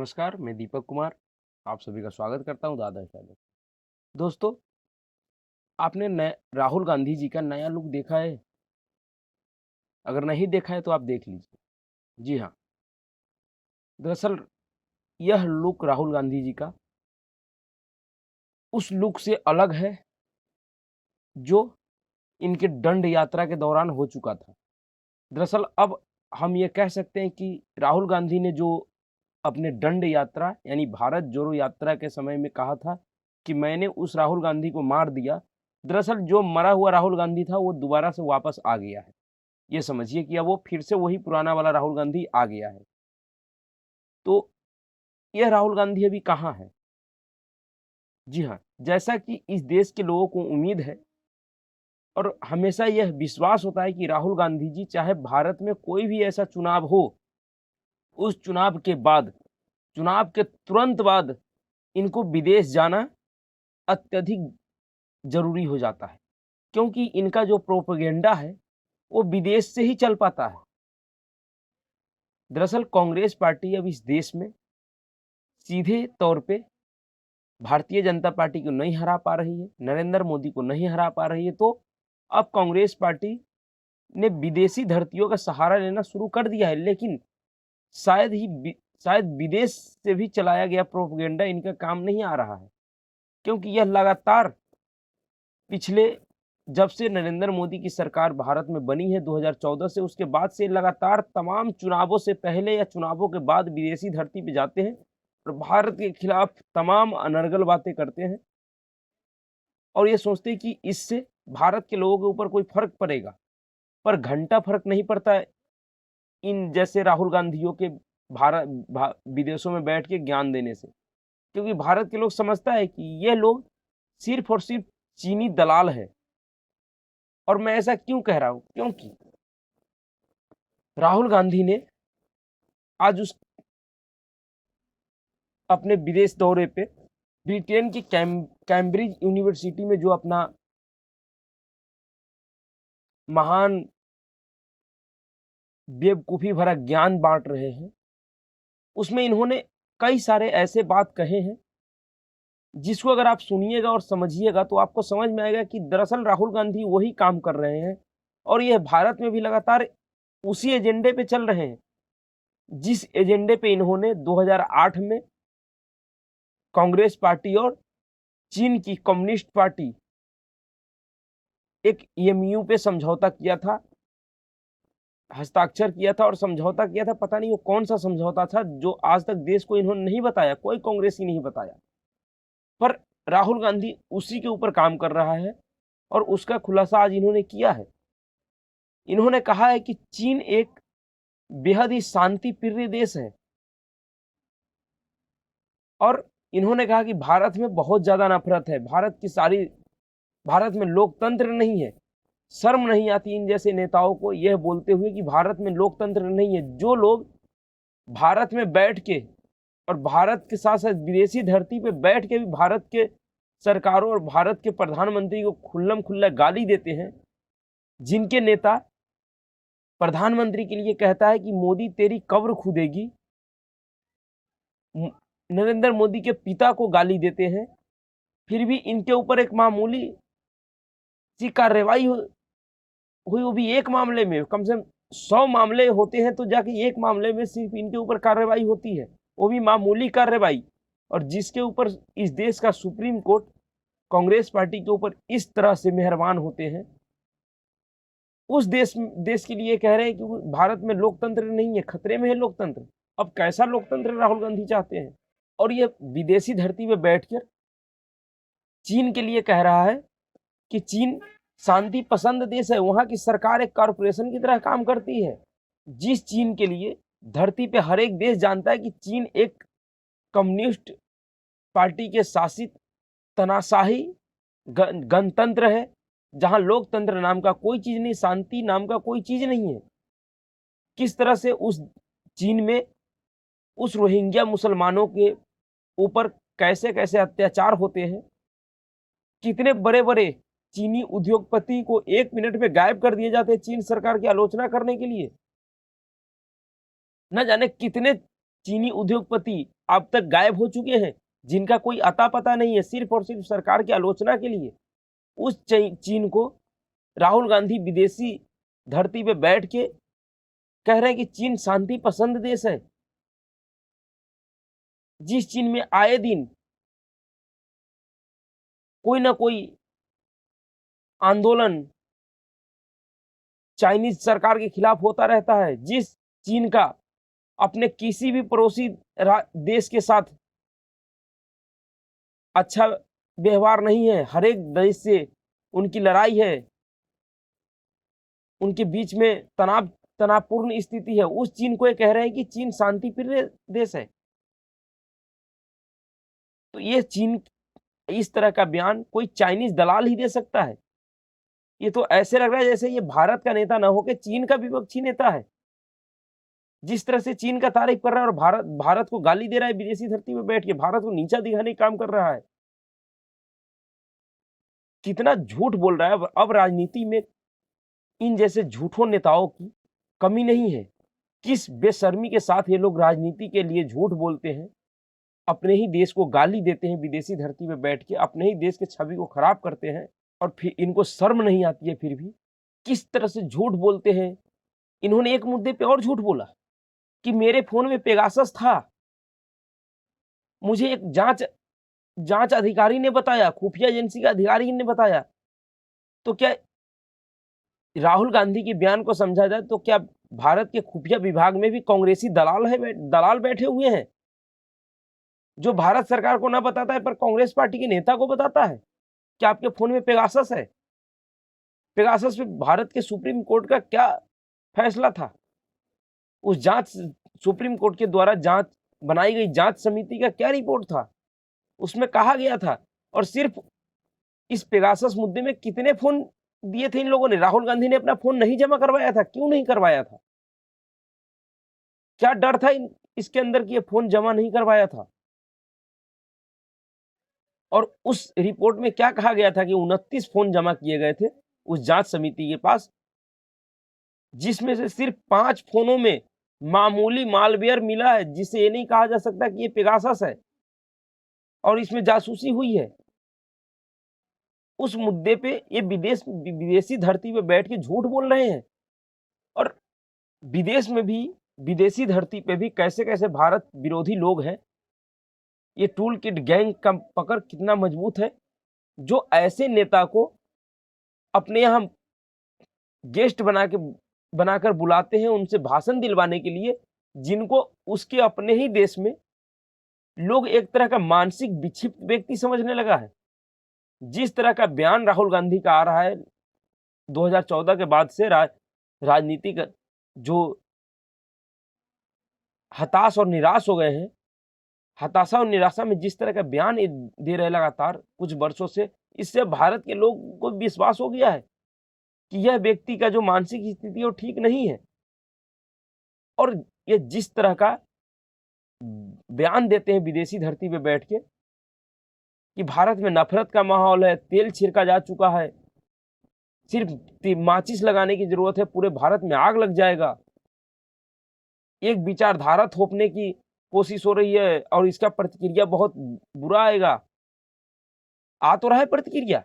नमस्कार, मैं दीपक कुमार, आप सभी का स्वागत करता हूँ दादा चैनल। दोस्तों, आपने नए राहुल गांधी जी का नया लुक देखा है? अगर नहीं देखा है तो आप देख लीजिए। जी हाँ, दरअसल यह लुक राहुल गांधी जी का उस लुक से अलग है, जो इनके दंड यात्रा के दौरान हो चुका था। दरअसल अब हम ये कह सकते हैं कि राहुल गांधी ने जो अपने दंड यात्रा यानी भारत जोड़ो यात्रा के समय में कहा था कि मैंने उस राहुल गांधी को मार दिया। दरअसल जो मरा हुआ राहुल गांधी था वो दोबारा से वापस आ गया है। ये समझिए कि अब वो फिर से वही पुराना वाला राहुल गांधी आ गया है। तो यह राहुल गांधी अभी कहाँ है? जी हाँ, जैसा कि इस देश के लोगों को उम्मीद है और हमेशा यह विश्वास होता है कि राहुल गांधी जी चाहे भारत में कोई भी ऐसा चुनाव हो, उस चुनाव के बाद, चुनाव के तुरंत बाद इनको विदेश जाना अत्यधिक ज़रूरी हो जाता है, क्योंकि इनका जो प्रोपेगेंडा है, वो विदेश से ही चल पाता है। दरअसल कांग्रेस पार्टी अब इस देश में सीधे तौर पे भारतीय जनता पार्टी को नहीं हरा पा रही है, नरेंद्र मोदी को नहीं हरा पा रही है, तो अब कांग्रेस पार्टी ने विदेशी धरतियों का सहारा लेना शुरू कर दिया है। लेकिन शायद ही वि शायद विदेश से भी चलाया गया प्रोपेगेंडा इनका काम नहीं आ रहा है, क्योंकि यह लगातार पिछले जब से नरेंद्र मोदी की सरकार भारत में बनी है 2014 से, उसके बाद से लगातार तमाम चुनावों से पहले या चुनावों के बाद विदेशी धरती पे जाते हैं और भारत के खिलाफ तमाम अनर्गल बातें करते हैं और ये सोचते हैं कि इससे भारत के लोगों के ऊपर कोई फ़र्क पड़ेगा। पर घंटा फ़र्क नहीं पड़ता है इन जैसे राहुल गांधियों के विदेशों में बैठ के ज्ञान देने से। क्योंकि भारत के लोग समझता है कि ये लोग सिर्फ़ और सिर्फ़ चीनी दलाल हैं। और मैं ऐसा क्यों कह रहा हूँ? क्योंकि राहुल गांधी ने आज उस अपने विदेश दौरे पे ब्रिटेन की कैम्ब्रिज यूनिवर्सिटी में जो अपना महान बेवकूफ़ी भरा ज्ञान बाँट रहे हैं, उसमें इन्होंने कई सारे ऐसे बात कहे हैं, जिसको अगर आप सुनिएगा और समझिएगा तो आपको समझ में आएगा कि दरअसल राहुल गांधी वही काम कर रहे हैं और ये भारत में भी लगातार उसी एजेंडे पे चल रहे हैं, जिस एजेंडे पे इन्होंने 2008 में कांग्रेस पार्टी और चीन की कम्युनिस्ट पार्टी एक ईएमयू पे समझौता किया था, हस्ताक्षर किया था और समझौता किया था, पता नहीं वो कौन-सा समझौता था जो आज तक देश को इन्होंने नहीं बताया, कोई कांग्रेसी नहीं बताया। पर राहुल गांधी उसी के ऊपर काम कर रहा है और उसका खुलासा आज इन्होंने किया है। इन्होंने कहा है कि चीन एक बेहद ही शांति प्रिय देश है और इन्होंने कहा कि भारत में बहुत ज़्यादा नफ़रत है, भारत में लोकतंत्र नहीं है। शर्म नहीं आती इन जैसे नेताओं को यह बोलते हुए कि भारत में लोकतंत्र नहीं है। जो लोग भारत में बैठ के और भारत के साथ-साथ विदेशी धरती पे बैठ के भी भारत के सरकारों और भारत के प्रधानमंत्री को खुल्लम-खुल्ला गाली देते हैं, जिनके नेता प्रधानमंत्री के लिए कहता है कि मोदी तेरी कब्र खुदेगी, नरेंद्र मोदी के पिता को गाली देते हैं, फिर भी इनके ऊपर एक मामूली सी कार्रवाई हुई, वो भी एक मामले में, कम से कम 100 मामले होते हैं तो जाके एक मामले में सिर्फ इनके ऊपर कार्रवाई होती है, वो भी मामूली कार्रवाई। और जिसके ऊपर इस देश का सुप्रीम कोर्ट कांग्रेस पार्टी के ऊपर इस तरह से मेहरबान होते हैं, उस देश के लिए कह रहे हैं कि भारत में लोकतंत्र नहीं है, खतरे में है लोकतंत्र। अब कैसा लोकतंत्र राहुल गांधी चाहते हैं? और ये विदेशी धरती पे बैठकर चीन के लिए कह रहा है कि चीन शांति पसंद देश है, वहाँ की सरकार एक कॉर्पोरेशन की तरह काम करती है। जिस चीन के लिए धरती पे हर एक देश जानता है कि चीन एक कम्युनिस्ट पार्टी के शासित तानाशाही गणतंत्र है, जहाँ लोकतंत्र नाम का कोई चीज़ नहीं, शांति नाम का कोई चीज़ नहीं है। किस तरह से उस चीन में उस रोहिंग्या मुसलमानों के ऊपर कैसे-कैसे अत्याचार होते हैं, कितने बड़े-बड़े चीनी उद्योगपति को 1 मिनट में गायब कर दिए जाते हैं चीन सरकार की आलोचना करने के लिए। न जाने कितने चीनी उद्योगपति अब तक गायब हो चुके हैं, जिनका कोई अता पता नहीं है, सिर्फ और सिर्फ सरकार की आलोचना के लिए। उस चीन को राहुल गांधी विदेशी धरती पे बैठ के कह रहे हैं कि चीन शांति पसंद देश है। जिस चीन में आए दिन कोई ना कोई आंदोलन चाइनीज सरकार के खिलाफ होता रहता है, जिस चीन का अपने किसी भी पड़ोसी देश के साथ अच्छा व्यवहार नहीं है, हर एक देश से उनकी लड़ाई है, उनके बीच में तनावपूर्ण स्थिति है, उस चीन को ये कह रहे हैं कि चीन शांति प्रिय देश है। तो ये चीन इस तरह का बयान कोई चाइनीज दलाल ही दे सकता है। ये तो ऐसे लग रहा है जैसे ये भारत का नेता ना होकर चीन का विपक्षी नेता है। जिस तरह से चीन का तारीफ कर रहा है और भारत को गाली दे रहा है विदेशी धरती में बैठ के, भारत को नीचा दिखाने का काम कर रहा है। कितना झूठ बोल रहा है। अब राजनीति में इन जैसे झूठों नेताओं की कमी नहीं है। किस बेशर्मी के साथ ये लोग राजनीति के लिए झूठ बोलते हैं, अपने ही देश को गाली देते हैं विदेशी धरती में बैठ के, अपने ही देश की छवि को खराब करते हैं, और फिर इनको शर्म नहीं आती है फिर भी किस तरह से झूठ बोलते हैं। इन्होंने एक मुद्दे पे और झूठ बोला कि मेरे फोन में पेगासस था। मुझे एक जांच अधिकारी ने बताया, खुफिया एजेंसी का अधिकारी ने बताया। तो क्या राहुल गांधी के बयान को समझा जाए तो क्या भारत के खुफिया विभाग में भी कांग्रेसी दलाल बैठे हुए हैं, जो भारत सरकार को ना बताता है पर कांग्रेस पार्टी के नेता को बताता है कि आपके फोन में पेगासस है। पेगासस पे भारत के सुप्रीम कोर्ट का क्या फैसला था? उस सुप्रीम कोर्ट के द्वारा बनाई गई जांच समिति का क्या रिपोर्ट था? उसमें कहा गया था। और सिर्फ इस पेगासस मुद्दे में कितने फोन दिए थे इन लोगों ने? राहुल गांधी ने अपना फोन नहीं जमा करवाया था। क्यों नहीं करवाया था? क्या डर था इसके अंदर कि ये फोन जमा नहीं करवाया था? और उस रिपोर्ट में क्या कहा गया था कि 29 फोन जमा किए गए थे उस जांच समिति के पास, जिसमें से सिर्फ 5 फोनों में मामूली मालवेयर मिला है, जिसे ये नहीं कहा जा सकता कि ये पेगासस है और इसमें जासूसी हुई है। उस मुद्दे पे ये विदेशी धरती पे बैठ के झूठ बोल रहे हैं। और विदेश में भी, विदेशी धरती पे भी कैसे कैसे भारत विरोधी लोग हैं। ये टूल किट गैंग का पकड़ कितना मजबूत है, जो ऐसे नेता को अपने यहाँ गेस्ट बनाकर बुलाते हैं, उनसे भाषण दिलवाने के लिए, जिनको उसके अपने ही देश में लोग एक तरह का मानसिक विक्षिप्त व्यक्ति समझने लगा है। जिस तरह का बयान राहुल गांधी का आ रहा है 2014 के बाद से, राजनीति का जो हताश और निराश हो गए हैं, हताशा और निराशा में जिस तरह का बयान दे रहे लगातार कुछ वर्षों से, इससे भारत के लोगों को विश्वास हो गया है कि यह व्यक्ति का जो मानसिक स्थिति है वो ठीक नहीं है। और ये जिस तरह का बयान देते हैं विदेशी धरती पे बैठ के कि भारत में नफरत का माहौल है, तेल छिड़का जा चुका है, सिर्फ माचिस लगाने की जरूरत है, पूरे भारत में आग लग जाएगा, एक विचारधारा थोपने की कोशिश हो रही है और इसका प्रतिक्रिया बहुत बुरा आएगा। आ तो रहा है प्रतिक्रिया।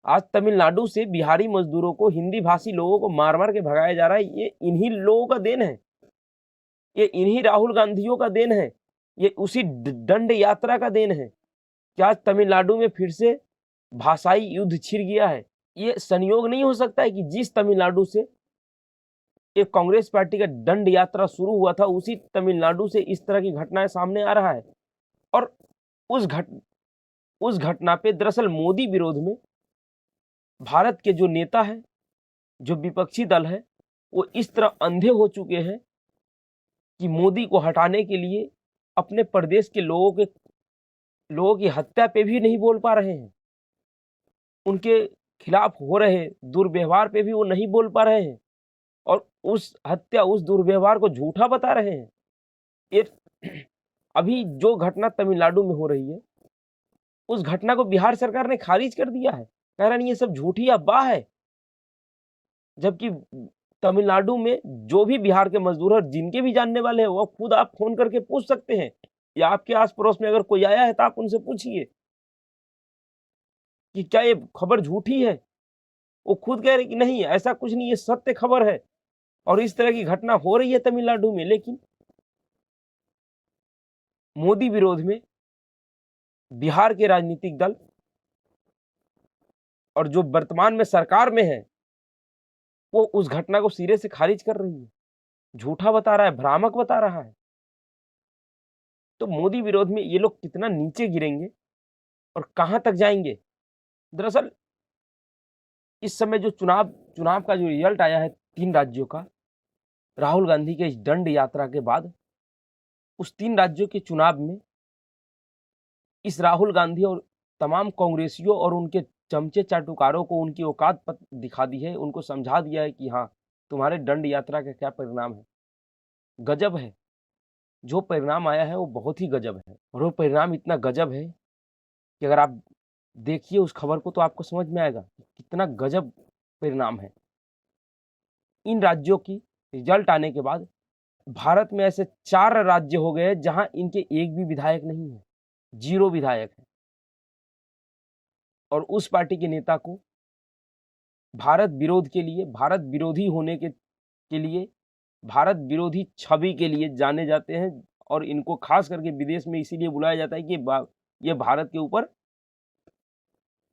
आज तमिलनाडु से बिहारी मजदूरों को, हिंदी भाषी लोगों को मार मार के भगाया जा रहा है। ये इन्हीं लोगों का देन है, ये इन्हीं राहुल गांधियों का देन है, ये उसी दंड यात्रा का देन है कि आज तमिलनाडु में फिर से भाषाई युद्ध छिड़ गया है। ये संयोग नहीं हो सकता है कि जिस तमिलनाडु से एक कांग्रेस पार्टी का दंड यात्रा शुरू हुआ था, उसी तमिलनाडु से इस तरह की घटनाएं सामने आ रहा है। और उस घटना पे दरअसल मोदी विरोध में भारत के जो नेता है, जो विपक्षी दल है, वो इस तरह अंधे हो चुके हैं कि मोदी को हटाने के लिए अपने प्रदेश के लोगों की हत्या पे भी नहीं बोल पा रहे हैं, उनके खिलाफ हो रहे दुर्व्यवहार पे भी वो नहीं बोल पा रहे हैं, और उस हत्या, उस दुर्व्यवहार को झूठा बता रहे हैं। ये अभी जो घटना तमिलनाडु में हो रही है, उस घटना को बिहार सरकार ने खारिज कर दिया है, कह रहा नहीं ये सब झूठी अफवाह है। जबकि तमिलनाडु में जो भी बिहार के मजदूर हैं, जिनके भी जानने वाले हैं, वो खुद आप फोन करके पूछ सकते हैं। या आपके आस पड़ोस में अगर कोई आया है तो आप उनसे पूछिए कि क्या ये खबर झूठी है। वो खुद कह रहे कि नहीं ऐसा कुछ नहीं, ये सत्य खबर है और इस तरह की घटना हो रही है तमिलनाडु में। लेकिन मोदी विरोध में बिहार के राजनीतिक दल और जो वर्तमान में सरकार में है वो उस घटना को सिरे से खारिज कर रही है, झूठा बता रहा है, भ्रामक बता रहा है। तो मोदी विरोध में ये लोग कितना नीचे गिरेंगे और कहां तक जाएंगे। दरअसल इस समय जो चुनाव का जो रिजल्ट आया है 3 राज्यों का, राहुल गांधी के इस दंड यात्रा के बाद उस 3 राज्यों के चुनाव में इस राहुल गांधी और तमाम कांग्रेसियों और उनके चमचे चाटुकारों को उनकी औकात दिखा दी है, उनको समझा दिया है कि हाँ तुम्हारे दंड यात्रा का क्या परिणाम है। गजब है, जो परिणाम आया है वो बहुत ही गजब है और वो परिणाम इतना गजब है कि अगर आप देखिए उस खबर को तो आपको समझ में आएगा कितना गजब परिणाम है। इन राज्यों की रिजल्ट आने के बाद भारत में ऐसे 4 राज्य हो गए जहां इनके एक भी विधायक नहीं है, 0 विधायक है। और उस पार्टी के नेता को भारत विरोध के लिए, भारत विरोधी होने के लिए, भारत विरोधी छवि के लिए जाने जाते हैं और इनको खास करके विदेश में इसीलिए बुलाया जाता है कि ये भारत के ऊपर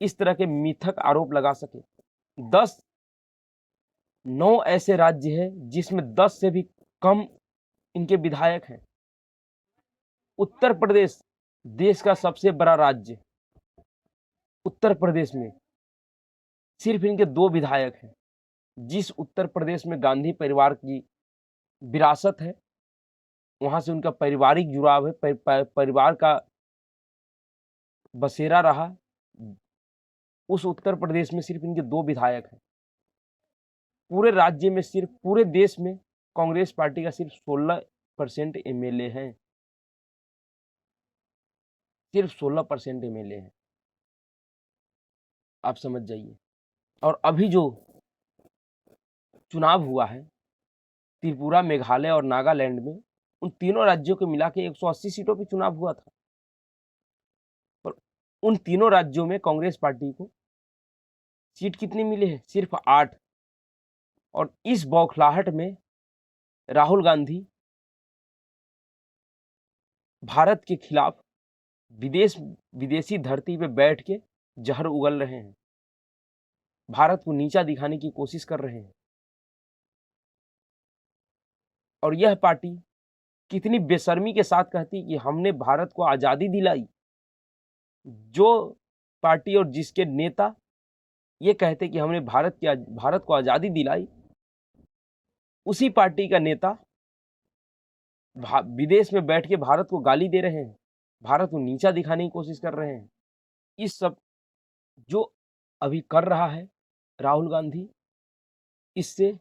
इस तरह के मिथक आरोप लगा सके। 9 ऐसे राज्य हैं जिसमें 10 से भी कम इनके विधायक हैं। उत्तर प्रदेश देश का सबसे बड़ा राज्य, उत्तर प्रदेश में सिर्फ इनके 2 विधायक हैं। जिस उत्तर प्रदेश में गांधी परिवार की विरासत है, वहां से उनका पारिवारिक जुड़ाव है, परिवार का बसेरा रहा, उस उत्तर प्रदेश में सिर्फ इनके 2 विधायक हैं। पूरे राज्य में सिर्फ, पूरे देश में कांग्रेस पार्टी का सिर्फ 16% एमएलए हैं, सिर्फ 16% एमएलए हैं। आप समझ जाइए। और अभी जो चुनाव हुआ है त्रिपुरा, मेघालय और नागालैंड में, उन तीनों राज्यों को मिला के 180 सीटों पे चुनाव हुआ था और उन तीनों राज्यों में कांग्रेस पार्टी को सीट कितनी मिली है? सिर्फ 8। और इस बौखलाहट में राहुल गांधी भारत के खिलाफ विदेशी धरती पे बैठ के जहर उगल रहे हैं, भारत को नीचा दिखाने की कोशिश कर रहे हैं। और यह पार्टी कितनी बेशर्मी के साथ कहती कि हमने भारत को आजादी दिलाई। जो पार्टी और जिसके नेता ये कहते कि हमने भारत को आजादी दिलाई, उसी पार्टी का नेता विदेश में बैठ के भारत को गाली दे रहे हैं, भारत को नीचा दिखाने की कोशिश कर रहे हैं। इस सब जो अभी कर रहा है राहुल गांधी, इससे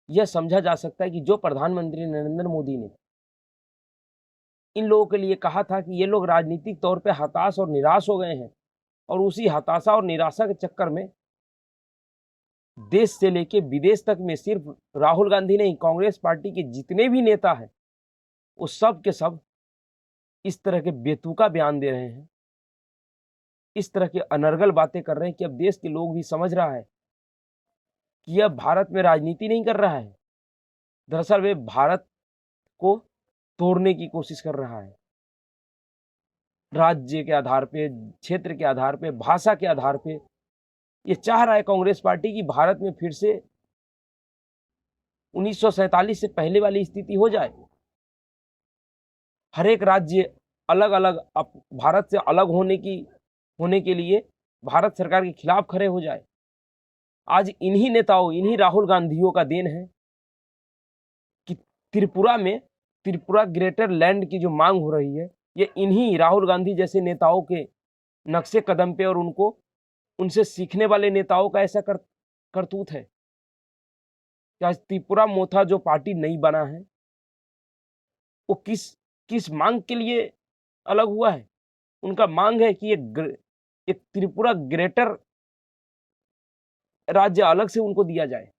यह समझा जा सकता है कि जो प्रधानमंत्री नरेंद्र मोदी ने इन लोगों के लिए कहा था कि ये लोग राजनीतिक तौर पे हताश और निराश हो गए हैं और उसी हताशा और निराशा के चक्कर में देश से लेके विदेश तक में सिर्फ राहुल गांधी नहीं, कांग्रेस पार्टी के जितने भी नेता हैं वो सब के सब इस तरह के बेतुका बयान दे रहे हैं, इस तरह के अनर्गल बातें कर रहे हैं कि अब देश के लोग भी समझ रहा है कि यह भारत में राजनीति नहीं कर रहा है, दरअसल वे भारत को तोड़ने की कोशिश कर रहा है। राज्य के आधार पे, क्षेत्र के आधार पे, भाषा के आधार पे ये चाह रहा है कांग्रेस पार्टी की भारत में फिर से 1947 से पहले वाली स्थिति हो जाए। हर एक राज्य अलग अलग भारत से अलग होने के लिए भारत सरकार के खिलाफ खड़े हो जाए। आज इन्हीं नेताओं, इन्हीं राहुल गांधियों का देन है कि त्रिपुरा ग्रेटर लैंड की जो मांग हो रही है, ये इन्हीं राहुल गांधी जैसे नेताओं के नक्शे कदम पे और उनसे सीखने वाले नेताओं का ऐसा करतूत है। क्या त्रिपुरा मोथा जो पार्टी नहीं बना है वो किस मांग के लिए अलग हुआ है? उनका मांग है कि ये त्रिपुरा ग्रेटर राज्य अलग से उनको दिया जाए।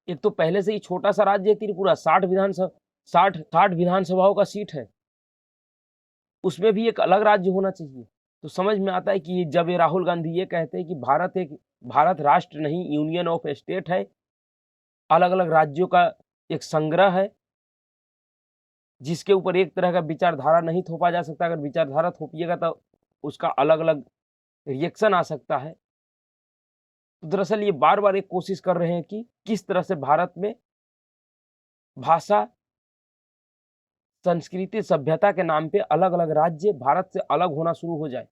एक तो पहले से ही छोटा सा राज्य है त्रिपुरा, 60 विधानसभाओं का सीट है उसमें भी एक अलग राज्य होना चाहिए। तो समझ में आता है कि जब ये राहुल गांधी ये कहते हैं कि भारत राष्ट्र नहीं, यूनियन ऑफ स्टेट है, अलग अलग राज्यों का एक संग्रह है, जिसके ऊपर एक तरह का विचारधारा नहीं थोपा जा सकता। अगर विचारधारा थोपिएगा तो उसका अलग अलग रिएक्शन आ सकता है। तो दरअसल ये बार बार एक कोशिश कर रहे हैं कि किस तरह से भारत में भाषा, संस्कृति, सभ्यता के नाम पे अलग अलग राज्य भारत से अलग होना शुरू हो जाए,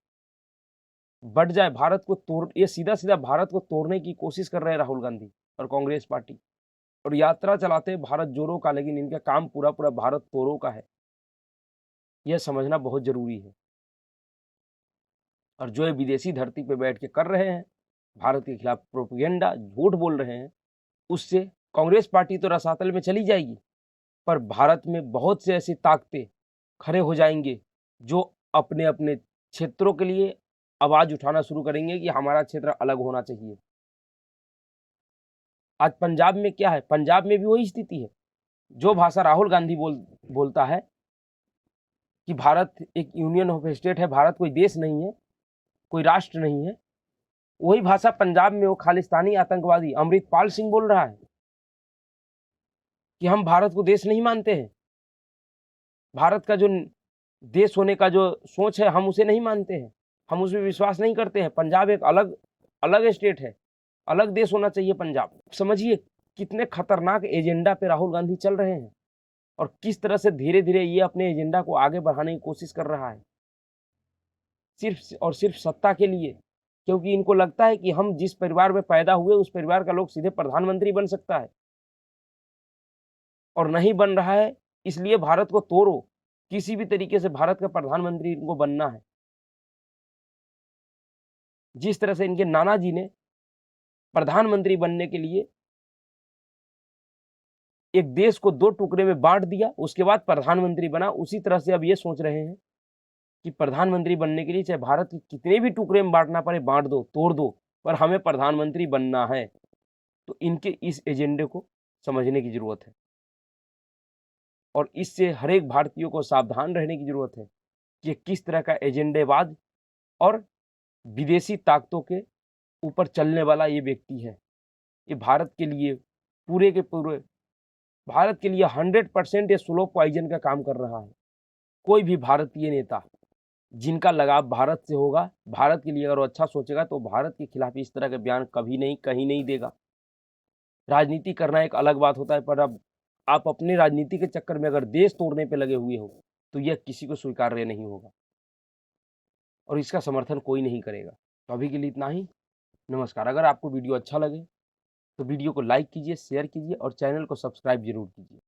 बढ़ जाए, भारत को ये सीधा सीधा भारत को तोड़ने की कोशिश कर रहे हैं राहुल गांधी और कांग्रेस पार्टी, और यात्रा चलाते हैं भारत जोड़ो का, लेकिन इनका काम पूरा पूरा भारत तोड़ो का है। यह समझना बहुत जरूरी है। और जो ये विदेशी धरती पे बैठ के कर रहे हैं, भारत के खिलाफ प्रोपेगेंडा, झूठ बोल रहे हैं, उससे कांग्रेस पार्टी तो रसातल में चली जाएगी, पर भारत में बहुत से ऐसी ताकतें खड़े हो जाएंगे जो अपने अपने क्षेत्रों के लिए आवाज उठाना शुरू करेंगे कि हमारा क्षेत्र अलग होना चाहिए। आज पंजाब में क्या है? पंजाब में भी वही स्थिति है। जो भाषा राहुल गांधी बोलता है कि भारत एक यूनियन ऑफ स्टेट है, भारत कोई देश नहीं है, कोई राष्ट्र नहीं है, वही भाषा पंजाब में वो खालिस्तानी आतंकवादी अमृतपाल सिंह बोल रहा है कि हम भारत को देश नहीं मानते हैं, भारत का जो देश होने का जो सोच है हम उसे नहीं मानते हैं, हम उसमें विश्वास नहीं करते हैं। पंजाब एक अलग अलग स्टेट है, अलग देश होना चाहिए पंजाब। समझिए कितने खतरनाक एजेंडा पे राहुल गांधी चल रहे हैं और किस तरह से धीरे धीरे ये अपने एजेंडा को आगे बढ़ाने की कोशिश कर रहा है, सिर्फ और सिर्फ सत्ता के लिए। क्योंकि इनको लगता है कि हम जिस परिवार में पैदा हुए उस परिवार का लोग सीधे प्रधानमंत्री बन सकता है, और नहीं बन रहा है, इसलिए भारत को तोड़ो, किसी भी तरीके से भारत का प्रधानमंत्री इनको बनना है। जिस तरह से इनके नाना जी ने प्रधानमंत्री बनने के लिए एक देश को 2 टुकड़े में बांट दिया, उसके बाद प्रधानमंत्री बना, उसी तरह से अब ये सोच रहे हैं कि प्रधानमंत्री बनने के लिए चाहे भारत के कितने भी टुकड़े में बांटना पड़े, बांट दो, तोड़ दो, पर हमें प्रधानमंत्री बनना है। तो इनके इस एजेंडे को समझने की जरूरत है और इससे हर एक भारतीयों को सावधान रहने की जरूरत है कि किस तरह का एजेंडेबाज और विदेशी ताकतों के ऊपर चलने वाला ये व्यक्ति है। ये भारत के लिए पूरे के पूरे भारत के लिए 100% ये स्लो पॉइजन का काम कर रहा है। कोई भी भारतीय नेता जिनका लगाव भारत से होगा, भारत के लिए अगर वो अच्छा सोचेगा, तो भारत के खिलाफ इस तरह के बयान कभी नहीं, कहीं नहीं देगा। राजनीति करना एक अलग बात होता है, पर अब आप अपने राजनीति के चक्कर में अगर देश तोड़ने पे लगे हुए हो तो यह किसी को स्वीकार्य नहीं होगा और इसका समर्थन कोई नहीं करेगा। तो अभी के लिए इतना ही। नमस्कार। अगर आपको वीडियो अच्छा लगे तो वीडियो को लाइक कीजिए, शेयर कीजिए और चैनल को सब्सक्राइब जरूर कीजिए।